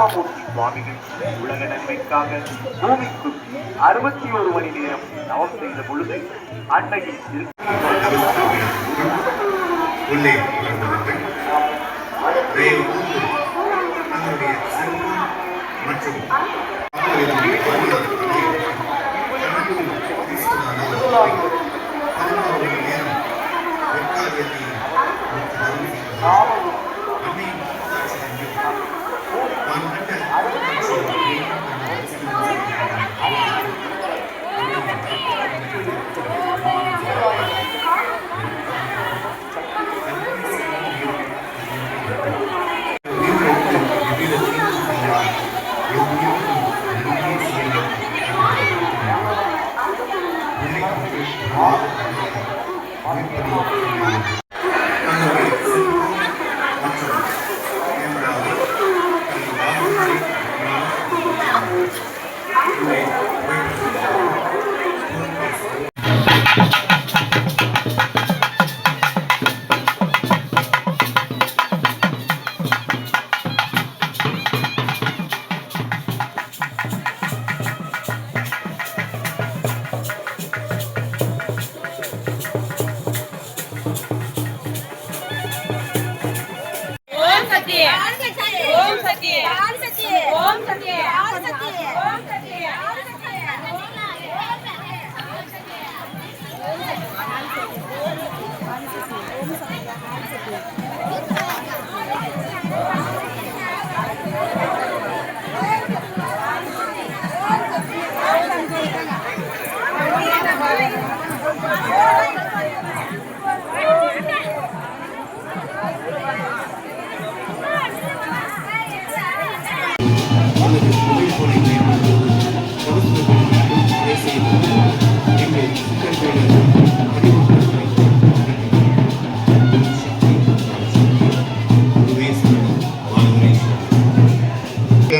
தட்சிணாமூர்த்தி சுவாமிகள் உலக நன்மைக்காக பூமிக்கு 61 மணி நேரம் தவம் செய்த பொழுது அன்னையின் உள்ளே மற்றும்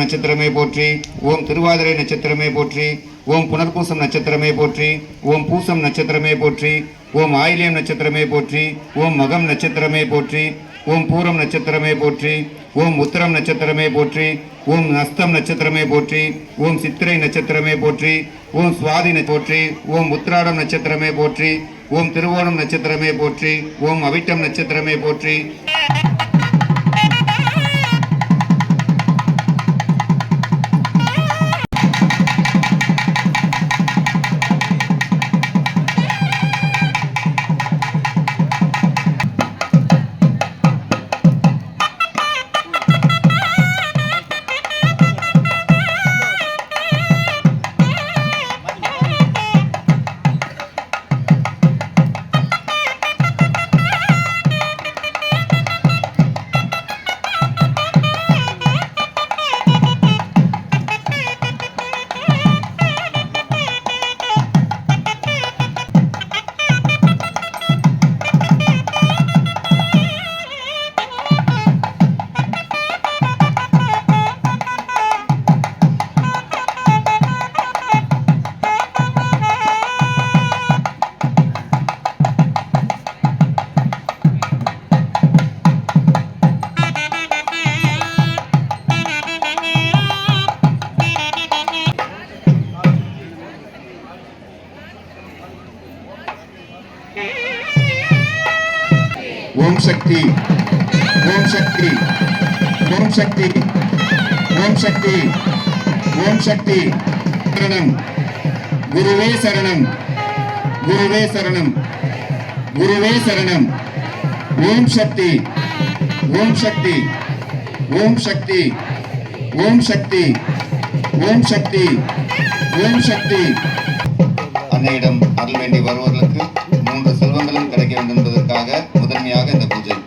நட்சத்திரமே போற்றி. ஓம் திருவாதிரை நட்சத்திரமே போற்றி. ஓம் புனர்பூசம் நட்சத்திரமே போற்றி. ஓம் பூசம் நட்சத்திரமே போற்றி. ஓம் ஆயில்யம் நட்சத்திரமே போற்றி. ஓம் மகம் நட்சத்திரமே போற்றி. ஓம் பூரம் நட்சத்திரமே போற்றி. ஓம் உத்திரம் நட்சத்திரமே போற்றி. ஓம் நஸ்தம் நட்சத்திரமே போற்றி. ஓம் சித்திரை நட்சத்திரமே போற்றி. ஓம் சுவாதி போற்றி. ஓம் உத்திராடம் நட்சத்திரமே போற்றி. ஓம் திருவோணம் நட்சத்திரமே போற்றி. ஓம் அவிட்டம் நட்சத்திரமே போற்றி. ஓம் சக்தி, ஓம் சக்தி, ஓம் சக்தி, ஓம் சக்தி, ஓம் சக்தி. சரணம் குருவே சரணம், குருவே சரணம், குருவே சரணம். ஓம் சக்தி, ஓம் சக்தி, ஓம் சக்தி, ஓம் சக்தி, ஓம் சக்தி, ஓம் சக்தி. அன்னையிடம் அருள் வேண்டி வருவதற்கு 3 செல்வங்களும் கிடைக்க வேண்டும் என்பதற்காக முதன்மையாக இந்த பூஜை.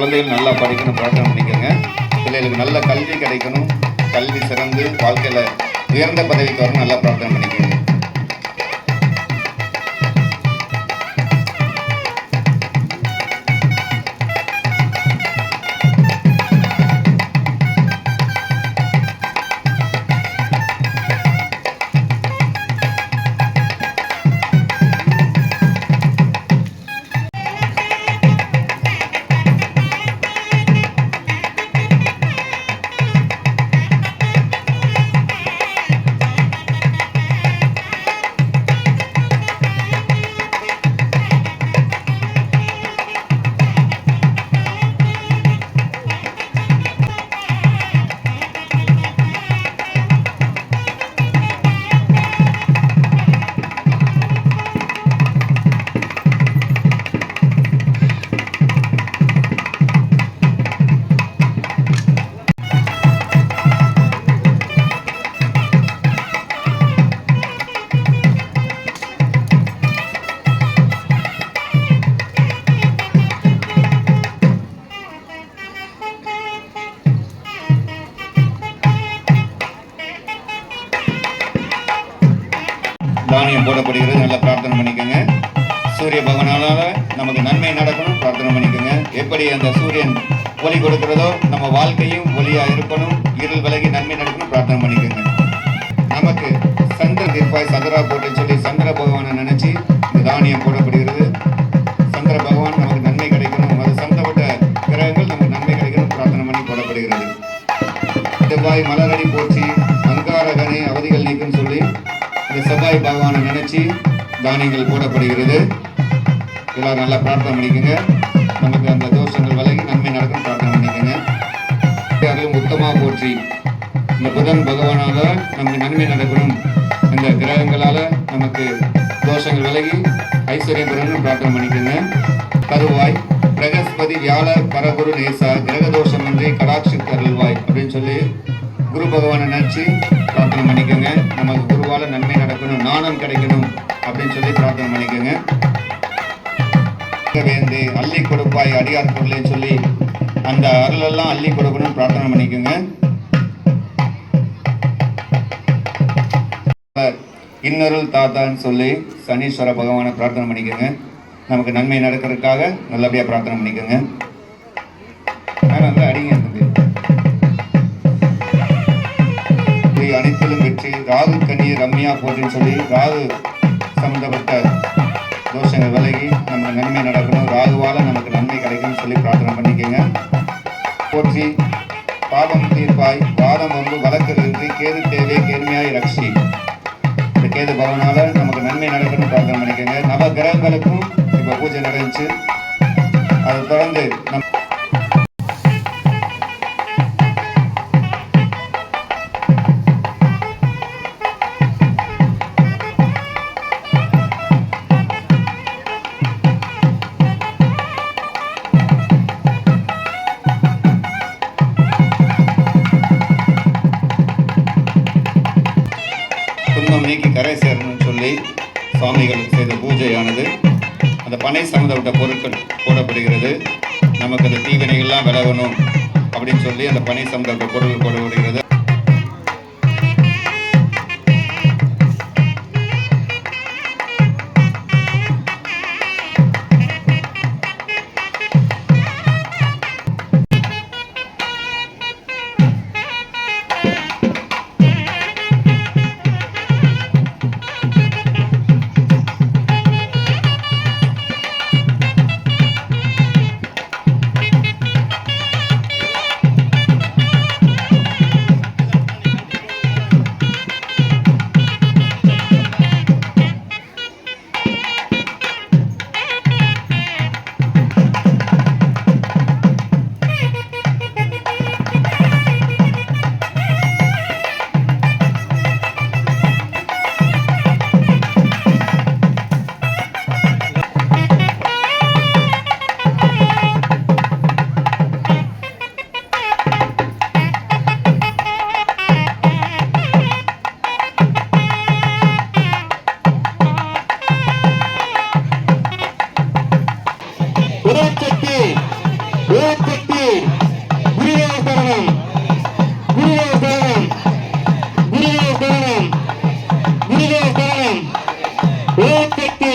குழந்தைகள் நல்லா படிக்கணும் பிரார்த்தனை பண்ணிக்கோங்க. பிள்ளைகளுக்கு நல்ல கல்வி கிடைக்கணும், கல்வி சிறந்து வாழ்க்கையில் உயர்ந்த பதவிக்கு வரணும், நல்லா பிரார்த்தனை பண்ணிக்கோங்க. தானியம் போடப்படுகிறது, நல்லா பிரார்த்தனை பண்ணிக்கோங்க. சூரிய பகவானால நமக்கு நன்மை நடக்கணும், பிரார்த்தனை பண்ணிக்கோங்க. எப்படி அந்த சூரியன் ஒளி கொடுக்கிறதோ நம்ம வாழ்க்கையும் ஒளியா இருக்கணும், இருள் விலகி நன்மை நடக்கணும், பிரார்த்தனை பண்ணிக்கோங்க. நமக்கு சந்திர தீர்ப்பாய் சதுரா போட்டுன்னு சொல்லி சந்திர பகவானை நினைச்சு இந்த தானியம் போடப்படுகிறது. சந்திர பகவான் நமக்கு நன்மை கிடைக்கணும், அது சந்தப்பட்ட கிரகங்கள் நமக்கு நன்மை கிடைக்கணும், பிரார்த்தனை பண்ணி போடப்படுகிறது. செவ்வாய் மலரடி போற்றி அங்காரகனை அவதிகள் நீக்குன்னு சொல்லி இந்த செவ்வாய் பகவானை நினைச்சு தானியங்கள் போடப்படுகிறது. எல்லாரும் நல்லா பிரார்த்தனை பண்ணிக்கோங்க. நமக்கு அந்த தோஷங்கள் விலகி நன்மை நடக்கும், பிரார்த்தனை பண்ணிக்கோங்க. அருளும் உத்தமா போற்றி இந்த புதன் பகவானால நமக்கு நன்மை நடக்கணும், இந்த கிரகங்களால நமக்கு தோஷங்கள் விலகி ஐஸ்வர்யம் பெறணும், பிரார்த்தனை பண்ணிக்கோங்க. கருவாய் பிரகஸ்பதி வியாழ பரகுரு நேசா கிரக தோஷமின்றி கடாட்சித்து அருள்வாய் அப்படின்னு சொல்லி குரு பகவானை நினைச்சு பிரார்த்தனை பண்ணிக்கோங்க. நமக்கு குருவால நன்மை நடக்கணும், ஞானம் கிடைக்கணும் அப்படின்னு சொல்லி பிரார்த்தனை பண்ணிக்கோங்க. வேந்து அள்ளி கொடுப்பாய் அடியார் பொருளை சொல்லி அந்த அருளெல்லாம் அள்ளி கொடுக்கணும், பிரார்த்தனை பண்ணிக்கோங்க. இன்னருள் தாத்தான்னு சொல்லி சனீஸ்வர பகவானை பிரார்த்தனை பண்ணிக்கோங்க. நமக்கு நன்மை நடக்கிறதுக்காக நல்லபடியாக பிரார்த்தனை பண்ணிக்கோங்க. நல்லா அடிங்க அனைத்திலும் வெற்றி ராகு கனி ரம்யா போட்டுன்னு சொல்லி ராகு சம்பந்தப்பட்ட தோஷங்கள் விலகி நமக்கு நன்மை நடக்கணும், ராகுவால நமக்கு நன்மை கிடைக்கும்னு சொல்லி பிரார்த்தனை பண்ணிக்கோங்க. போற்றி பாவம் தீர்ப்பாய் வாதம் வந்து வழக்கிலிருந்து கேது தேவை கேள்வியாய் ரக்ஷி இந்த கேது பவனால நமக்கு நன்மை நடக்கணும்னு பிரார்த்தனை பண்ணிக்கோங்க. நவ கிரகங்களுக்கும் இப்போ பூஜை நடந்துச்சு, அதை தொடர்ந்து துன்பம் நீக்கி கரை சேரணும்னு சொல்லி சுவாமிகளுக்கு செய்த பூஜையானது அந்த பனை சம்பந்தப்பட்ட பொருட்கள் போடப்படுகிறது. நமக்கு அந்த தீவினைகள்லாம் விலகணும் அப்படின்னு சொல்லி அந்த பனை சம்பந்தப்பட்ட பொருட்கள் போடப்படுகிறது.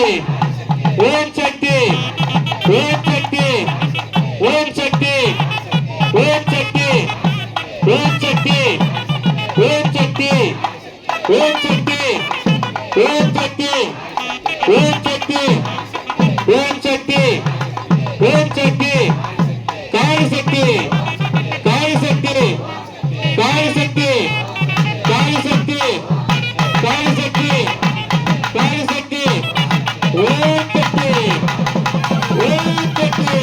ஓம் சக்தி ஓம் சக்தி ஓம் சக்தி ஓம் சக்தி ஓம் சக்தி ஓம் சக்தி ஓம் சக்தி ஓம் சக்தி ஓம் சக்தி ஓம் சக்தி ஓம் சக்தி காளி சக்தி காளி சக்தி காளி சக்தி காளி சக்தி காளி சக்தி காளி சக்தி ஓம் சக்தி ஓம் சக்தி